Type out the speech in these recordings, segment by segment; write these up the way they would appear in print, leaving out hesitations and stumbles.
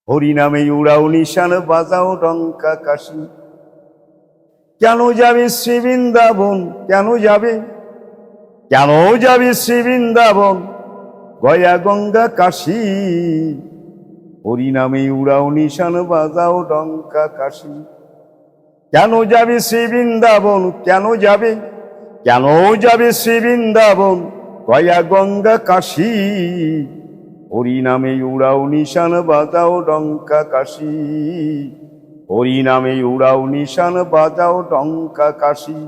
হরিনামে উড়াও নিশান বাজাও ডঙ্কা কাশি। কেন যাবে শ্রী বৃন্দাবন, কেন যাবে, কেন যাবে শ্রী বৃন্দাবন, গয়া গঙ্গা কাশী। হরিনামে উড়াও নিশান বাজাও ডঙ্কা কাশি। কেন যাবে শ্রী বৃন্দাবন, কেন যাবে, কেন যাবে শ্রী বৃন্দাবন, গয়া গঙ্গা কাশী। হরিনামে উড়াও নিশান বাজাও ডঙ্কা কাশি। হরিনামে উড়াও নিশান বাজাও ডঙ্কা কাশি।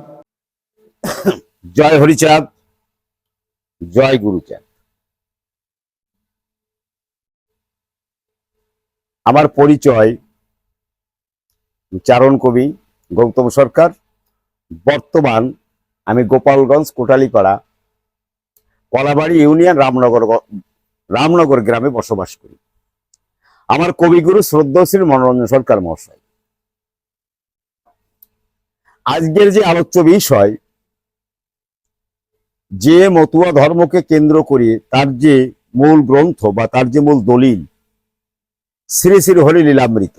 জয় হরিচাঁদ, জয় গুরুচাঁদ। আমার পরিচয়, চারণ কবি গৌতম সরকার। বর্তমান আমি গোপালগঞ্জ কোটালীপাড়া কলাবাড়ি ইউনিয়ন রামনগর গ্রামে বসবাস করি। আমার কবিগুরু শ্রদ্ধেয় মনোরঞ্জন সরকার মহাশয়। আজকের যে আলোচ্য বিষয়, যে মতুয়া ধর্মকে কেন্দ্র করে তার যে মূল গ্রন্থ বা তার যে মূল দলিল শ্রী শ্রী হরি লীলামৃত,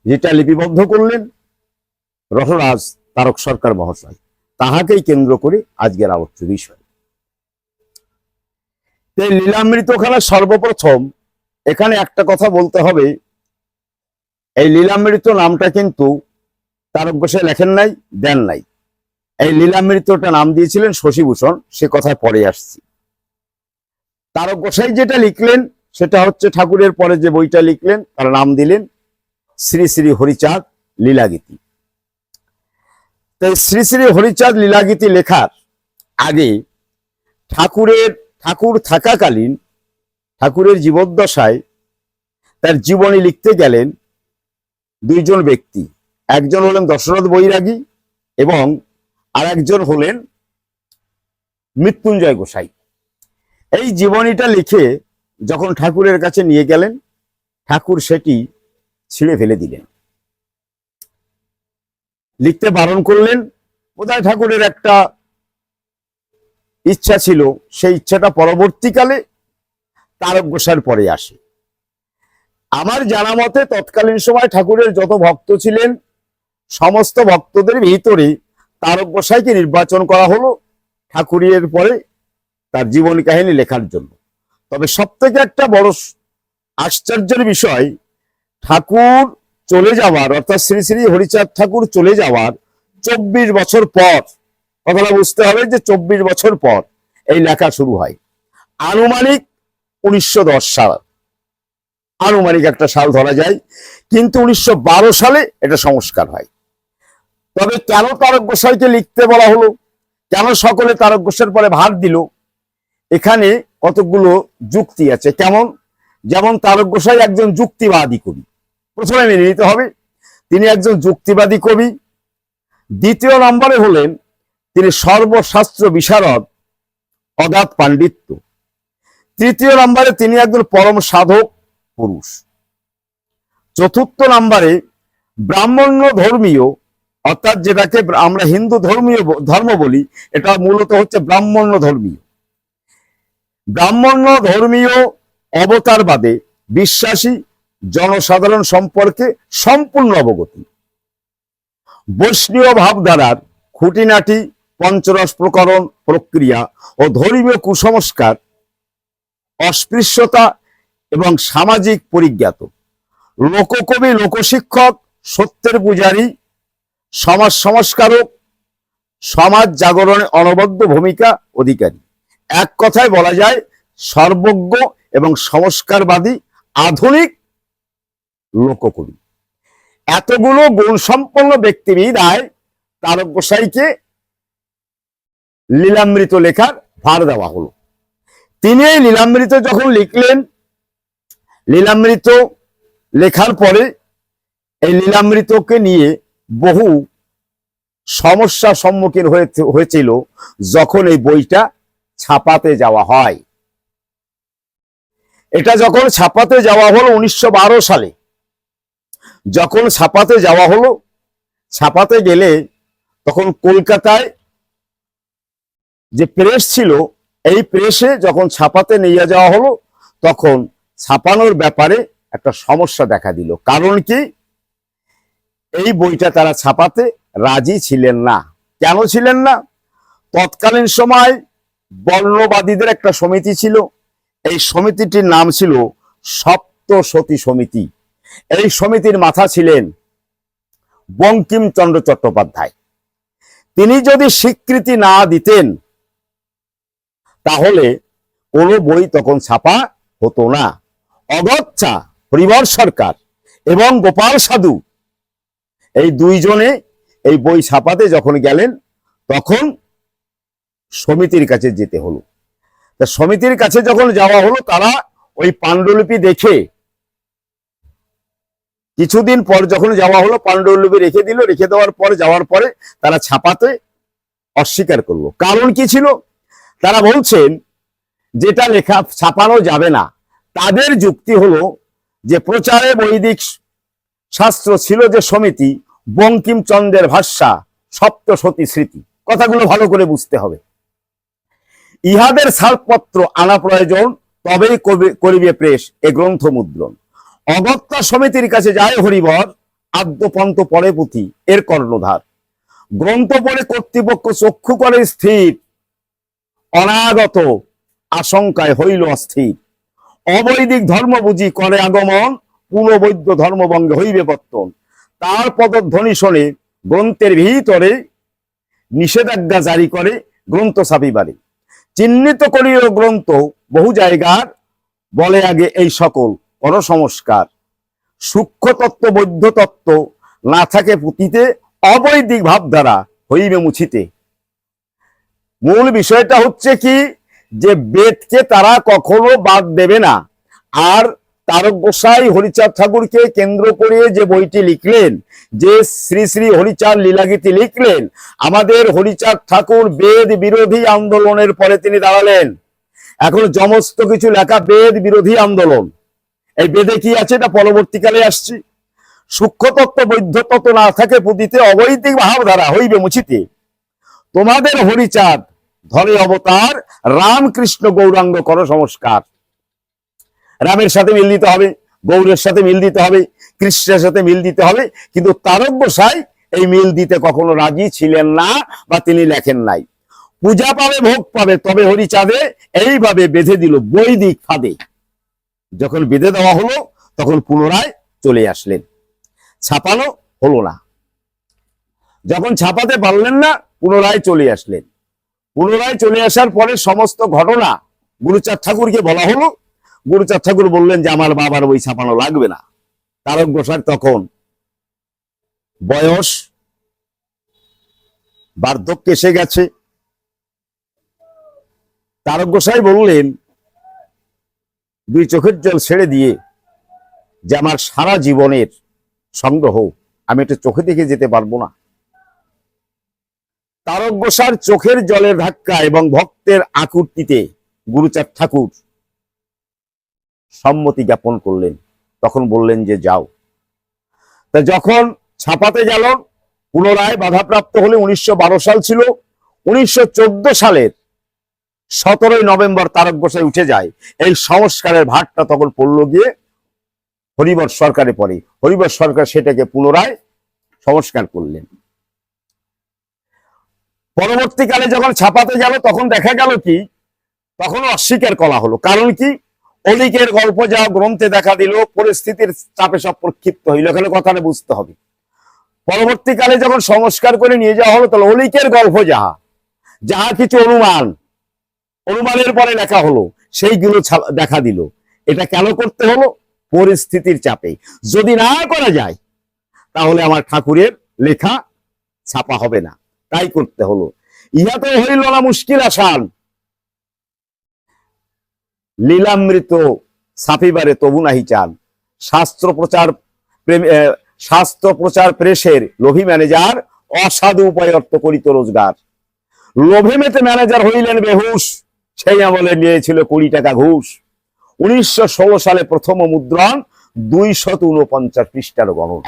যেটা লিপিবদ্ধ করলেন রসরাজ তারক সরকার মহাশয়, তাহাকেই কেন্দ্র করে আজকের আলোচ্য বিষয়। এই লীলামৃত খেলা সর্বপ্রথম এখানে একটা কথা বলতে হবে, এই লীলামৃত নামটা কিন্তু তারক গোসাই লেখেন নাই, দেন নাই। এই লীলামৃতটা নাম দিয়েছিলেন শশীভূষণ, সে কথায় পরে আসছি। তারক গোসাই যেটা লিখলেন সেটা হচ্ছে ঠাকুরের পরে যে বইটা লিখলেন তার নাম দিলেন শ্রী শ্রী হরিচাঁদ লীলাগীতি। তাই শ্রী শ্রী হরিচাঁদ লীলাগীতি লেখার আগে ঠাকুর থাকাকালীন ঠাকুরের জীবদ্দশায় তার জীবনী লিখতে গেলেন দুইজন ব্যক্তি। একজন হলেন দশরথ বৈরাগী এবং আর একজন হলেন মৃত্যুঞ্জয় গোসাই। এই জীবনীটা লিখে যখন ঠাকুরের কাছে নিয়ে গেলেন, ঠাকুর সেটি ছিঁড়ে ফেলে দিলেন, লিখতে বারণ করলেন। বোধহয় ঠাকুরের একটা ইচ্ছা ছিল, সেই ইচ্ছাটা পরবর্তীকালে তারক গোসাইয়ের পরে আসে। আমার জানা মতে তৎকালীন সময় ঠাকুরের যত ভক্ত ছিলেন সমস্ত ভক্তদের ভিতরে তারক গোসাইকে নির্বাচন করা হলো ঠাকুরের পরে তার জীবনী কাহিনী লেখার জন্য। তবে সব থেকে একটা বড় আশ্চর্যের বিষয়, ঠাকুর চলে যাওয়ার, অর্থাৎ শ্রী শ্রী হরিচাঁদ ঠাকুর চলে যাওয়ার 24 বছর পর, কথাটা বুঝতে হবে যে 24 বছর পর এই লেখা শুরু হয়। আনুমানিক 1910 সাল, আনুমানিক একটা সাল ধরা যায়, কিন্তু 1912 সালে এটা সংস্কার হয়। তবে কেন তারক গোসাইকে লিখতে বলা হলো, কেন সকলে তারক গোসাইয়ের পরে ভার দিল, এখানে কতগুলো যুক্তি আছে। কেমন, যেমন তারক গোসাই একজন যুক্তিবাদী কবি, প্রথমে মেনে নিতে হবে তিনি একজন যুক্তিবাদী কবি। দ্বিতীয় নম্বরে হলেন তিনি সর্বশাস্ত্র বিশারদ, অগাধ পাণ্ডিত্য। তৃতীয় নম্বরে তিনি একজন পরম সাধক পুরুষ। চতুর্থ নম্বরে ব্রাহ্মণ্য ধর্মীয়, অর্থাৎ যেটাকে আমরা হিন্দু ধর্ম বলি, এটা মূলত হচ্ছে ব্রাহ্মণ্য ধর্মীয়। ব্রাহ্মণ্য ধর্মীয় অবতারবাদে বিশ্বাসী, জনসাধারণ সম্পর্কে সম্পূর্ণ অবগতি। বৈষ্ণব ভাবধারার খুঁটিনাটি পঞ্চরস প্রকরণ প্রক্রিয়া ও ধর্মীয় কুসংস্কার, অস্পৃশ্যতা এবং সামাজিক পরিজ্ঞাত। লোককবি, লোকশিক্ষক, সত্যের পূজারী, সমাজ সংস্কারক, সমাজ জাগরণে অনবদ্য ভূমিকা অধিকারী। এক কথায় বলা যায় সর্বজ্ঞ এবং সংস্কারবাদী আধুনিক লোককবি। এতগুলো গুণ সম্পন্ন ব্যক্তিবিদায় তারক গোসাইকে লীলামৃত লেখার ভার দেওয়া হলো। তিনি এই লীলামৃত যখন লিখলেন, লীলামৃত লেখার পরে এই লীলামৃতকে নিয়ে বহু সমস্যার সম্মুখীন হয়েছিল যখন এই বইটা ছাপাতে যাওয়া হয়। এটা যখন ছাপাতে যাওয়া হলো 1912 সালে, যখন ছাপাতে যাওয়া হলো, ছাপাতে গেলে তখন কলকাতায় যে প্রেস ছিল, এই প্রেসে যখন ছাপাতে নিয়ে যাওয়া হলো, তখন ছাপানোর ব্যাপারে একটা সমস্যা দেখা দিল। কারণ কি, এই বইটা তারা ছাপাতে রাজি ছিলেন না। কেন ছিলেন না? তৎকালীন সময় বর্ণবাদীদের একটা সমিতি ছিল। এই সমিতিটির নাম ছিল সপ্তসতী সমিতি। এই সমিতির মাথা ছিলেন বঙ্কিমচন্দ্র চট্টোপাধ্যায়। তিনি যদি স্বীকৃতি না দিতেন তাহলে কোনো বই তখন ছাপা হতো না। অগত্যা হরিবর সরকার এবং গোপাল সাধু এই দুইজনে এই বই ছাপাতে যখন গেলেন তখন সমিতির কাছে যেতে হলো। তা সমিতির কাছে যখন যাওয়া হলো, তারা ওই পাণ্ডুলিপি দেখে কিছুদিন পর যখন যাওয়া হলো, পাণ্ডুলিপি রেখে দিল। রেখে দেওয়ার পর যাওয়ার পরে তারা ছাপাতে অস্বীকার করলো। কারণ কি ছিল? তারা বলছেন যেটা লেখা ছাপানো যাবে না। তাদের যুক্তি হলো যে প্রচারে বৈদিক শাস্ত্র ছিল যে সমিতি, বঙ্কিমচন্দ্রের ভাষা সপ্তসতী স্মৃতি। কথাগুলো ভালো করে বুঝতে হবে। ইহাদের ছাড়পত্র আনা প্রয়োজন, তবেই করিবে প্রেস এ গ্রন্থ মুদ্রণ। অগত্যা সমিতির কাছে যায় হরিবর, আদ্যপন্ত পরে পুঁথি এর কর্ণধার। গ্রন্থ পড়ে কর্তৃপক্ষ চক্ষু করে স্থির, অনাগত আশঙ্কায় হইল অস্থির। অবৈদিক ধর্ম বুঝি করে আগমন, পুনঃবৈদ্য ধর্মভঙ্গে হইবে পত্তন। তার পদধ্বনি শোনে গ্রন্থের ভিতরে নিষেধাজ্ঞা জারি করে গ্রন্থ ছাপিবারে। চিহ্নিত করিল গ্রন্থ বহু জায়গার, বলে আগে এই সকল কর সংস্কার। সূক্ষ্ম তত্ত্ব বৈধ তত্ত্ব না থাকে পুঁথিতে, অবৈদিক ভাবধারা হইবে মুছিতে। মূল বিষয়টা হচ্ছে কি, যে বেদকে তারা কখনো বাদ দেবে না। আর তারক গোসাই হরিচাঁদ ঠাকুরকে কেন্দ্র করে যে বইটি লিখলেন, যে শ্রী শ্রী হরিচাঁদ লীলাগীতি লিখলেন, আমাদের হরিচাঁদ ঠাকুর বেদ বিরোধী আন্দোলনের পরে তিনি দাঁড়ালেন। এখন সমস্ত কিছু লেখা বেদ বিরোধী আন্দোলন। এই বেদে কি আছে এটা পরবর্তীকালে আসছে। সূক্ষ্ম তত্ত্ব বৈধ তত্ত্ব না থাকে পুঁথিতে, অবৈদিক ভাবধারা হইবে মুছিতে। তোমাদের হরিচাঁদ ধরে অবতার, রামকৃষ্ণ গৌরাঙ্গ কর সংস্কার। রামের সাথে মিল দিতে হবে, গৌরের সাথে মিল দিতে হবে, কৃষ্ণের সাথে মিল দিতে হবে। কিন্তু তারক গোসাই এই মিল দিতে কখনো রাজি ছিলেন না, বা তিনি লেখেন নাই। পূজা পাবে ভোগ পাবে তবে হরিচাঁদে, এইভাবে বেঁধে দিল বৈদিক ফাঁদে। যখন বেঁধে দেওয়া হলো তখন পুনরায় চলে আসলেন। ছাপানো হলো না। যখন ছাপাতে পারলেন না, পুনরায় চলে আসলেন। পুনরায় চলে আসার পরে সমস্ত ঘটনা গুরুচাঁদ ঠাকুরকে বলা হলো। গুরুচাঁদ ঠাকুর বললেন যে আমার বাবার বই ছাপানো লাগবে না। তারক গোসাই তখন বয়স, বার্ধক্য এসে গেছে। তারক গোসাই বললেন, দুই চোখের জল ছেড়ে দিয়ে, যে আমার সারা জীবনের সংগ্রহ আমি এটা চোখে দেখে যেতে পারবো না। তারক গোসাইর চোখের জলের ধাক্কা এবং ভক্তের আকুতিতে গুরুচাঁদ ঠাকুর সম্মতি জ্ঞাপন করলেন। তখন বললেন যে যাও। তা যখন ছাপাতে গেল, পুনরায় বাধাপ্রাপ্ত হলে 1912 সাল ছিল। 1914 সালের 17 নভেম্বর তারক গোসাই উঠে যায়। এই সংস্কারের ভাগটা তখন পড়ল গিয়ে হরিবর সরকারে পড়ে। হরিবর সরকার সেটাকে পুনরায় সংস্কার করলেন। পরবর্তীকালে যখন ছাপাতে গেল তখন দেখা গেল কি, তখন অস্বীকার করা হলো। কারণ কি, অলিকের গল্প যা গ্রন্থে দেখা দিল, পরিস্থিতির চাপে সব প্রক্ষিপ্ত হইল। এখানে কথাটা বুঝতে হবে। পরবর্তীকালে যখন সংস্কার করে নিয়ে যাওয়া হলো, তাহলে অলিকের গল্প যাহা কিছু অনুমানের পরে লেখা হলো, সেইগুলো দেখা দিল। এটা কেন করতে হলো? পরিস্থিতির চাপে। যদি না করা যায় তাহলে আমার ঠাকুরের লেখা ছাপা হবে না, তাই করতে হলো। ইহা তো হইল না মুশকিল আসান, লীলামৃত ছাপিবারে তবু নাহি চান। শাস্ত্র প্রচার প্রেসের লোভী ম্যানেজার, অসাধু উপায় অর্থ করিত রোজগার। লোভে মেতে ম্যানেজার হইলেন বেহুশ, সেই আমলে নিয়েছিল 20 টাকা ঘুষ। 1916 সালে প্রথম মুদ্রণ, 249 পৃষ্ঠার গণন।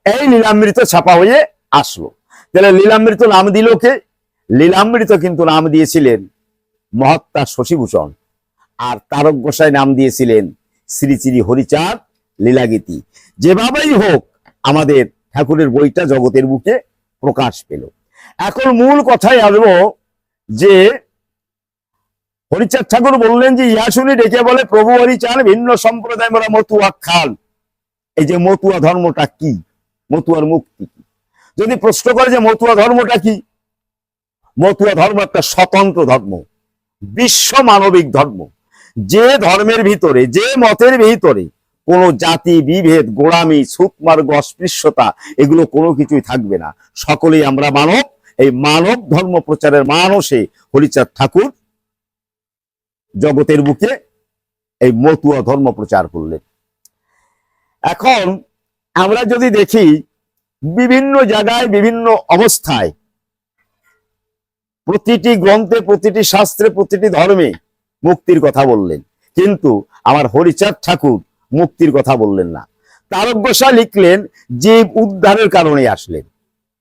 এই লীলামৃত ছাপা হয়ে আসলো। তাহলে লীলামৃত নাম দিল কে? লীলামৃত কিন্তু নাম দিয়েছিলেন মহাত্মা শশীভূষণ, আর তারক গোসাই নাম দিয়েছিলেন শ্রী শ্রী হরিচাঁদ লীলাগীতি। যেভাবেই হোক আমাদের ঠাকুরের বইটা জগতের বুকে প্রকাশ পেল। এখন মূল কথায় আসবো যে হরিচাঁদ ঠাকুর বললেন যে ইহা শুনি ডেকে বলে প্রভু হরিচাঁদ ভিন্ন সম্প্রদায় মোরা মতুয়া খান। এই যে মতুয়া ধর্মটা কি, মতুয়ার মুক্তি কি? যদি প্রশ্ন করে যে মতুয়া ধর্মটা কি, মতুয়া ধর্ম একটা স্বতন্ত্র ধর্ম, বিশ্ব মানবিক ধর্ম, যে ধর্মের ভিতরে, যে মতের ভিতরে কোনো জাতি বিভেদ, গোড়ামি, ছুতমার্গ, অস্পৃশ্যতা এগুলো কোনো কিছুই থাকবে না। সকলেই আমরা মানব। এই মানব ধর্ম প্রচারের মানসে হরিচাঁদ ঠাকুর জগতের বুকে এই মতুয়া ধর্ম প্রচার করলেন। এখন আমরা যদি দেখি বিভিন্ন জায়গায় বিভিন্ন অবস্থায় প্রতিটি গ্রন্থে, প্রতিটি শাস্ত্রে, প্রতিটি ধর্মে মুক্তির কথা বললেন, কিন্তু আমার হরিচাঁদ ঠাকুর মুক্তির কথা বললেন না। তারক গোসাই লিখলেন জীব উদ্ধারের কারণে আসলেন।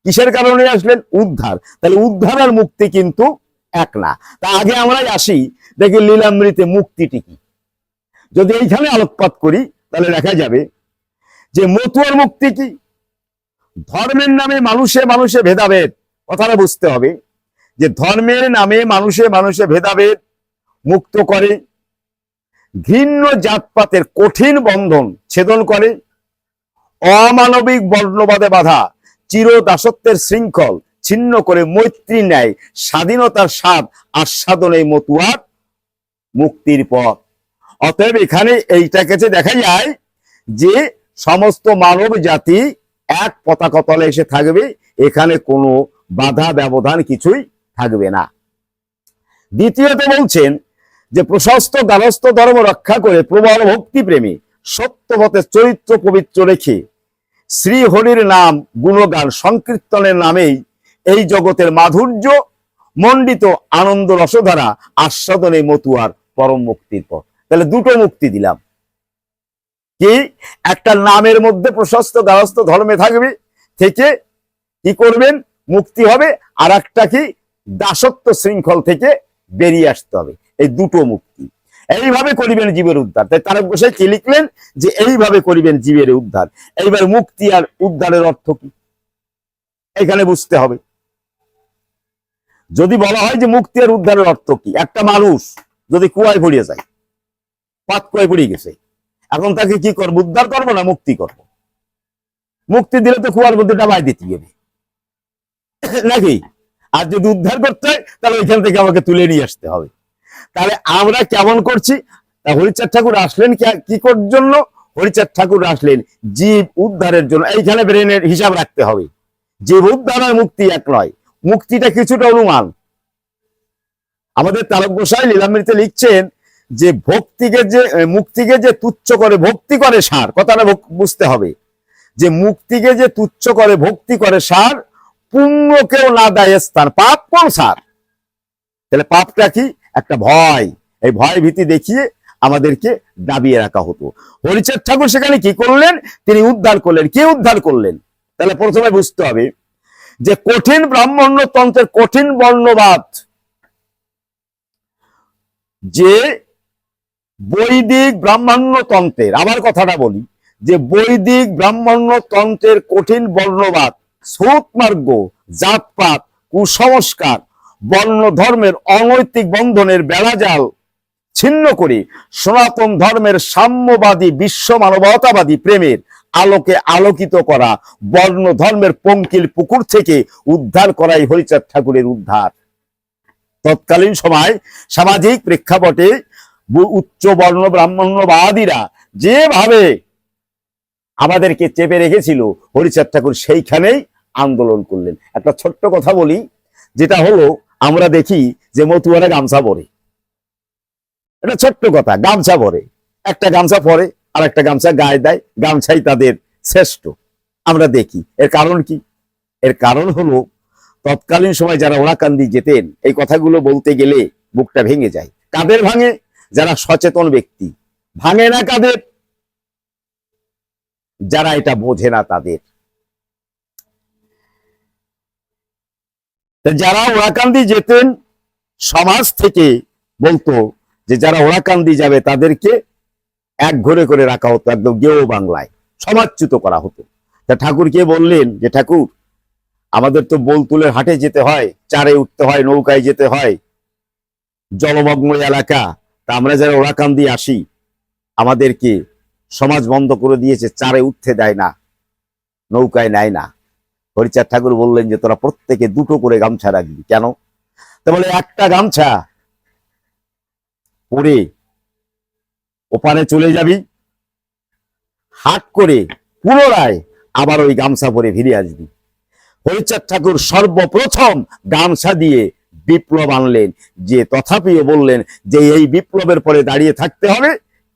কিসের কারণে আসলেন? উদ্ধার। তাহলে উদ্ধার আর মুক্তি কিন্তু এক না। তা আগে আমরাই আসি, দেখি লীলামৃতে মুক্তিটি কি। যদি এইখানে আলোকপাত করি তাহলে দেখা যাবে যে মতুয়ার মুক্তি কি। ধর্মের নামে মানুষে মানুষে ভেদাভেদ, কথাটা বুঝতে হবে যে ধর্মের নামে মানুষে মানুষে ভেদাভেদ মুক্ত করে, ঘৃণ্য জাতপাতের কঠিন বন্ধন ছেদন করে, অমানবিক বর্ণবাদে বাধা চির দাসত্বের শৃঙ্খল ছিন্ন করে মৈত্রী ন্যায় স্বাধীনতার স্বাদ আস্বাদনে মতুয়ার মুক্তির পথ। অতএব এখানে এইটা কাছে দেখা যায় যে সমস্ত মানব জাতি এক পতাকা তলে এসে থাকবে, এখানে কোনো বাধা ব্যবধান কিছুই থাকবে না। দ্বিতীয়ত বলছেন যে প্রশস্ত গারস্থ ধর্ম রক্ষা করে প্রবল ভক্তি প্রেমী সত্যপথে চরিত্র পবিত্র রেখে শ্রী হরির নাম গুণগান সংকীর্তনের নামেই এই জগতের মাধুর্য মণ্ডিত আনন্দ রসধারা আস্বাদনে মতুয়ার পরম মুক্তির পথ। তাহলে দুটো মুক্তি দিলাম। কি? একটা নামের মধ্যে প্রশস্ত গারস্থ ধর্মে থাকবে, থেকে কি করবেন? মুক্তি হবে। আর একটা কি? দাসত্ব শৃঙ্খল থেকে বেরিয়ে আসতে হবে। এই দুটো মুক্তি। এইভাবে করিবেন জীবের উদ্ধার। তাই তারক গোসাই কি লিখলেন? যে এইভাবে করিবেন জীবের উদ্ধার। এইবার মুক্তি আর উদ্ধারের অর্থ কি এখানে বুঝতে হবে। যদি বলা হয় যে মুক্তি আর উদ্ধারের অর্থ কি, একটা মানুষ যদি কুয়ায় পড়িয়ে যায়, পাত কুয়ায় পড়িয়ে গেছে, এখন তাকে কি করবো? উদ্ধার করবো না মুক্তি করবো? মুক্তি দিলে তো কুয়ার মধ্যে ডাবাই দিতে হবে নাকি? আর যদি উদ্ধার করতে হয় তাহলে ওইখান থেকে আমাকে তুলে নিয়ে আসতে হবে। তাহলে আমরা কেমন করছি? হরিচাঁদ ঠাকুর আসলেন কি করার জন্য? হরিচাঁদ ঠাকুর আসলেন জীব উদ্ধারের জন্য। এইখানে ব্রেনের হিসাব রাখতে হবে। জীব উদ্ধার আর মুক্তি এক নয়। মুক্তিটা কিছুটা অনুমান। আমাদের তারক গোসাই লীলামৃতে লিখছেন যে ভক্তিকে যে মুক্তিকে যে তুচ্ছ করে ভক্তি করে সার, কথাটা বুঝতে হবে যে মুক্তিকে যে তুচ্ছ করে ভক্তি করে সার, পুণ্যকেও না দেয় স্থান, পাপ কোন সার। তাহলে পাপটা কি? একটা ভয়। এই ভয় ভীতি দেখিয়ে আমাদেরকে দাবিয়ে রাখা হতো। হরিচাঁদ ঠাকুর সেখানে কি করলেন? তিনি উদ্ধার করলেন। কি উদ্ধার করলেন? তাহলে প্রথমে বুঝতে হবে যে কঠিন ব্রাহ্মণ্য তন্ত্রের কঠিন বর্ণবাদ, যে বৈদিক ব্রাহ্মণ্য তন্ত্রের, আবার কথাটা বলি, যে বৈদিক ব্রাহ্মণ্য তন্ত্রের কঠিন বর্ণবাদ, ছুতমার্গ, জাতপাত, কুসংস্কার, বর্ণ ধর্মের অনৈতিক বন্ধনের বেড়াজাল ছিন্ন করে সনাতন ধর্মের সাম্যবাদী বিশ্ব মানবতাবাদী প্রেমের আলোকে আলোকিত করা, বর্ণ ধর্মের পঙ্কিল পুকুর থেকে উদ্ধার করাই হরিচাঁদ ঠাকুরের উদ্ধার। তৎকালীন সময় সামাজিক প্রেক্ষাপটে উচ্চ বর্ণ ব্রাহ্মণ্যবাদীরা যেভাবে আমাদেরকে চেপে রেখেছিল, হরিচাঁদ ঠাকুর সেইখানেই আন্দোলন করলেন। একটা ছোট্ট কথা বলি, যেটা হলো আমরা দেখি যে মতুয়ারা গামছা পরে, এটা ছোট্ট কথা, গামছা পরে, একটা গামছা পরে আর একটা গামছা গায়ে দেয়, গামছাই তাদের শ্রেষ্ঠ। আমরা দেখি এর কারণ কি? এর কারণ হলো তৎকালীন সময় যারা ওরাকান্দি যেতেন, এই কথাগুলো বলতে গেলে বুকটা ভেঙে যায়। কাদের ভাঙে? যারা সচেতন ব্যক্তি। ভাঙে না কাদের? যারা এটা বোঝে না তাদের। যারা ওরাকান্দি যেতেন, সমাজ থেকে বলতো যে যারা ওরাকান্দি যাবে তাদেরকে এক ঘরে করে রাখা হতো, একদম গেও বাংলায় সমাজচ্যুত করা হতো। তা ঠাকুরকে বললেন যে ঠাকুর, আমাদের তো বোলতুলের হাটে যেতে হয়, চারে উঠতে হয়, নৌকায় যেতে হয়, জলমগ্ন এলাকা, তা আমরা যারা ওরাকান দিয়ে আসি, আমাদেরকে সমাজ বন্ধ করে দিয়েছে, চারে উঠতে দেয় না, নৌকায় নেয় না। হরিচাঁদ ঠাকুর বললেন যে তোরা প্রত্যেকে দুটো করে গামছা রাখবি। কেন? তা বলে একটা গামছা পরে ওপারে চলে যাবি, হাট করে পুনরায় আবার ওই গামছা পরে ফিরে আসবি। হরিচাঁদ ঠাকুর সর্বপ্রথম গামছা দিয়ে বিপ্লব আনলেন, যে তথাপিও বললেন যে এই বিপ্লবের পরে দাঁড়িয়ে থাকতে হবে,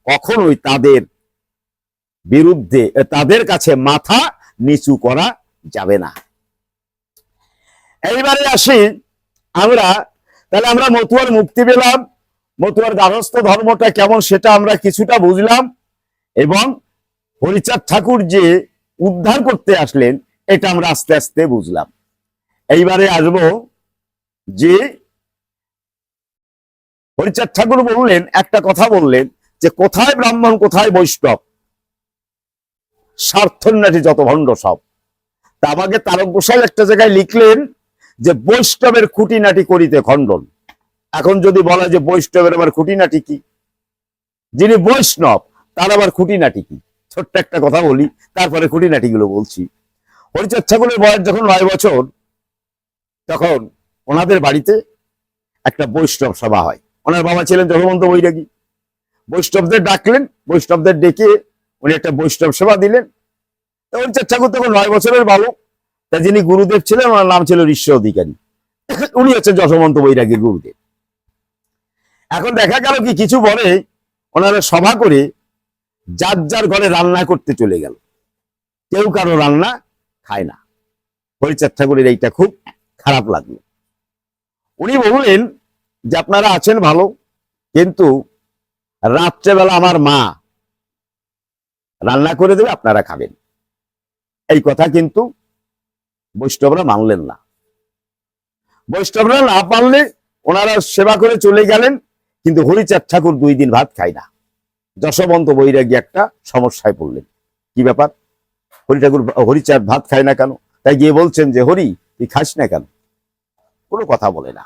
কখনোই তাদের বিরুদ্ধে, তাদের কাছে মাথা নিচু করা যাবে না। এইবারে আসি আমরা, তাহলে আমরা মতুয়ার মুক্তি পেলাম, মতুয়ার গার্হস্থ্য ধর্মটা কেমন সেটা আমরা কিছুটা বুঝলাম, এবং হরিচাঁদ ঠাকুর যে উদ্ধার করতে আসলেন এটা আমরা আস্তে আস্তে বুঝলাম। এইবারে আসবো যে হরিচাঁদ ঠাকুর বললেন, একটা কথা বললেন যে কোথায় ব্রাহ্মণ কোথায় বৈষ্ণব, স্বার্থন্যাসী যত ভণ্ড সব। তা আমাকে তারক গোসাই একটা জায়গায় লিখলেন যে বৈষ্ণবের খুঁটিনাটি করিতে খণ্ডন। এখন যদি বলা যে বৈষ্ণবের আবার খুঁটিনাটি কি, যিনি বৈষ্ণব তার আবার খুঁটিনাটি কি, ছোট্ট একটা কথা বলি, তারপরে খুঁটিনাটি গুলো বলছি। হরিচাঁদ ঠাকুরের বয়স যখন 9 বছর, তখন ওনাদের বাড়িতে একটা বৈষ্ণব সভা হয়। ওনার বাবা ছিলেন যশবন্ত বৈরাগী। বৈষ্ণবদের ডাকলেন, বৈষ্ণবদের ডেকে উনি একটা বৈষ্ণব সেবা দিলেন। হরিচাঁদ ঠাকুর তখন 9 বছরের বালক। তা যিনি গুরুদেব ছিলেন ওনার নাম ছিল ঋষ্য অধিকারী, উনি হচ্ছেন যশবন্ত বৈরাগীর গুরুদেব। এখন দেখা গেল কি, কিছু পরে ওনারা সভা করে যার যার ঘরে রান্না করতে চলে গেল, কেউ কারো রান্না খায় না। হরিচাঁদ ঠাকুরের এইটা খুব খারাপ লাগলো। উনি বললেন যে আপনারা আছেন ভালো, কিন্তু রাত্রেবেলা আমার মা রান্না করে দেবে, আপনারা খাবেন। এই কথা কিন্তু বৈষ্ণবরা মানলেন না। বৈষ্ণবরা না পারলে ওনারা সেবা করে চলে গেলেন, কিন্তু হরিচাঁদ ঠাকুর 2 দিন ভাত খায় না। যশবন্ত বৈরাগী একটা সমস্যায় পড়লেন, কি ব্যাপার, হরিচাঁদ ভাত খায় না কেন? তাই গিয়ে বলছেন যে হরি তুই খাস না কেন? কোনো কথা বলে না।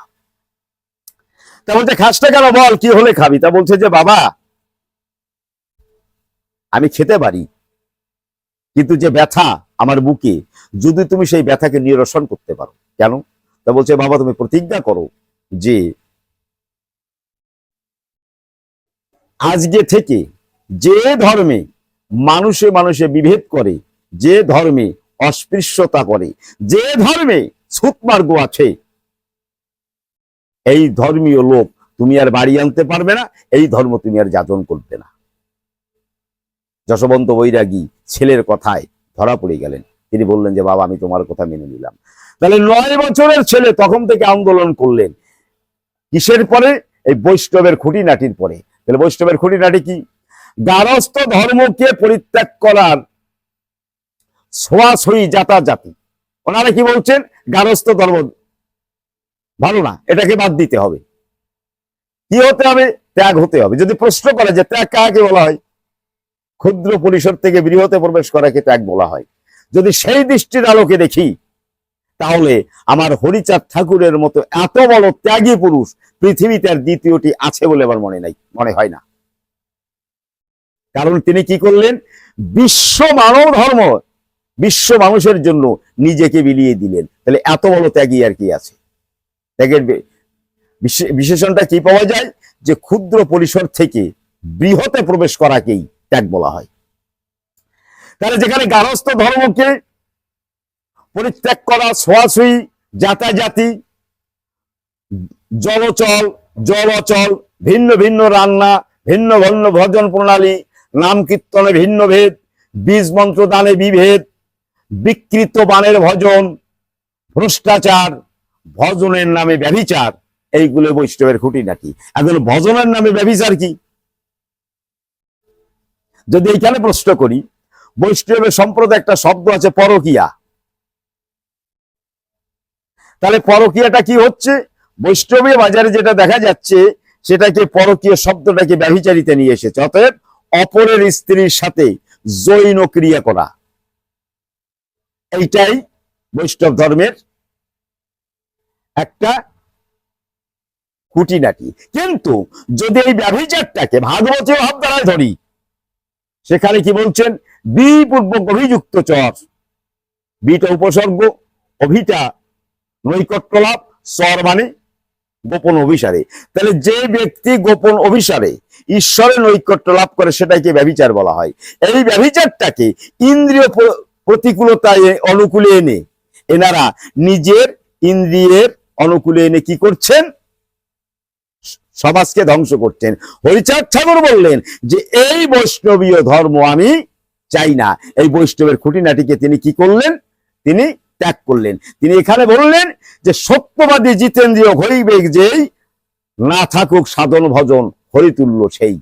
তা বলছে খাস না কেন, বল কি হলে খাবি? তা বলছে যে বাবা আমি খেতে পারি, কিন্তু যে ব্যথা আমার বুকে, যদি তুমি সেই ব্যথাকে নিরসন করতে পারো। কেন? তা বলছে বাবা তুমি প্রতিজ্ঞা করো যে আজকে থেকে যে ধর্মে মানুষে মানুষে বিভেদ করে, যে ধর্মে অস্পৃশ্যতা করে, যে ধর্মে ছুতমার্গ আছে, এই ধর্মীয় লোক তুমি আর বাড়ি আনতে পারবে না, এই ধর্ম তুমি আর যাজন করবে না। যশবন্ত বৈরাগী ছেলের কথায় ধরা পড়ে গেলেন। তিনি বললেন যে বাবা আমি তোমার কথা মেনে নিলাম। তাহলে 9 বছরের ছেলে তখন থেকে আন্দোলন করলেন, কিসের পরে? এই বৈষ্ণবের খুঁটিনাটির পরে। তাহলে বৈষ্ণবের খুঁটিনাটি কি? গারস্থ ধর্মকে পরিত্যাগ করার ছোঁয়াছুঁয়ি জাতাজাতি। ওনারা কি বলছেন? গারস্থ ধর্ম ভালো না, এটাকে বাদ দিতে হবে। কি হতে হবে? ত্যাগ হতে হবে। যদি প্রশ্ন করে যে ত্যাগ কাকে বলা হয়, ক্ষুদ্র পরিসর থেকে বৃহতে প্রবেশ করাকে ত্যাগ বলা হয়। যদি সেই দৃষ্টির আলোকে দেখি, তাহলে আমার হরিচাঁদ ঠাকুরের মতো এত বড় ত্যাগী পুরুষ পৃথিবীতে আর দ্বিতীয়টি আছে বলে আমার মনে হয় না। কারণ তিনি কি করলেন? বিশ্ব মানব ধর্ম, বিশ্ব মানুষের জন্য নিজেকে বিলিয়ে দিলেন। তাহলে এত বড় ত্যাগী আর কি আছে? ত্যাগের বিশেষণটা কি পাওয়া যায়? যে ক্ষুদ্র পরিসর থেকে বৃহতে প্রবেশ করাকেই ত্যাগ বলা হয়। তাহলে যেখানে গারস্থ ধর্মকে পরিত্যাগ করা, ছোঁয়াছুঁয়ি জাতাজাতি, জলচল জলচল, ভিন্ন ভিন্ন রান্না, ভিন্ন ভিন্ন ভজন প্রণালী, নাম কীর্তনে ভিন্ন ভেদ, বীজ মন্ত্র দানে বিভেদ, বিকৃত বাণের ভজন, ভ্রষ্টাচার, ভজনের নামে ব্যভিচার, এইগুলো বৈষ্ণবের খুঁটিনাটি। এখন ভজনের নামে ব্যভিচার কি? যদি এইখানে প্রশ্ন করি, বৈষ্ণবের সম্প্রদায় একটা শব্দ আছে পরকিয়া। তাহলে পরকিয়াটা কি হচ্ছে? বৈষ্ণবীয় বাজারে যেটা দেখা যাচ্ছে সেটাকে পরকীয় শব্দটাকে ব্যভিচারিতে নিয়ে এসেছে। অতএব অপরের স্ত্রীর সাথে যৌন ক্রিয়া করা, এইটাই বৈষ্ণব ধর্মের একটা খুঁটিনাটি। কিন্তু যদি এই ব্যভিচারটাকে ভাগবতীয় ভাবধারায় ধরি, সেখানে কি বলছেন? বিপূর্বক অভিযুক্ত চর, বিটা উপসর্গ, অভিটা নৈকট্য লাভ, চর মানে গোপন অভিসারে। তাহলে যে ব্যক্তি গোপন অভিসারে ঈশ্বরের নৈকট্য লাভ করে সেটাকে ব্যভিচার বলা হয়। এই ব্যভিচারটাকে ইন্দ্রিয় প্রতিকূলতায় অনুকূলে এনে এনারা নিজের ইন্দ্রিয়ের অনুকূলে এনে কি করছেন? সমাজকে ধ্বংস করছেন। হরিচাঁদ ঠাকুর বললেন যে এই বৈষ্ণবীয় ধর্ম আমি চাই না। এই বৈষ্ণবের খুঁটিনাটিকে তিনি কি করলেন? তিনি ত্যাগ করলেন। তিনি এখানে বললেন যে সত্যবাদী জিতেন্দ্রীয় হরিবেগ যেই, না থাকুক সাধন ভজন হরিতুল্য সেই।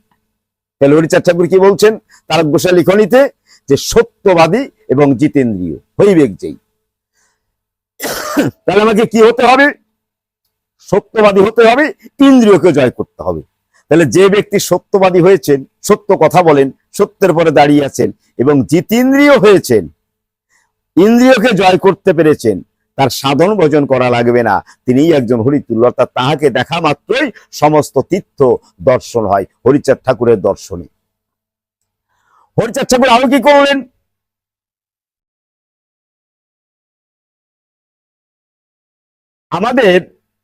তাহলে হরিচাঁদ ঠাকুর কি বলছেন তারক গোসাই লিখনীতে? যে সত্যবাদী এবং জিতেন্দ্রীয় হরিবেগ যেই। তাহলে আমাকে কি হতে হবে? সত্যবাদী হতে হবে, ইন্দ্রিয়কে জয় করতে হবে। তাহলে যে ব্যক্তি সত্যবাদী হয়েছেন, সত্য কথা বলেন, সত্যের পরে দাঁড়িয়ে আছেন এবং জিতেন্দ্রিয় হয়েছেন, ইন্দ্রিয়কে জয় করতে পেরেছেন, তার সাধন ভজন করা লাগবে না, তিনিই একজন হরিতুল্য। অর্থাৎ তাহাকে দেখা মাত্রই সমস্ত তীর্থ দর্শন হয় হরিচাঁদ ঠাকুরের দর্শনে। হরিচাঁদ ঠাকুর আরো কি করলেন? আমাদের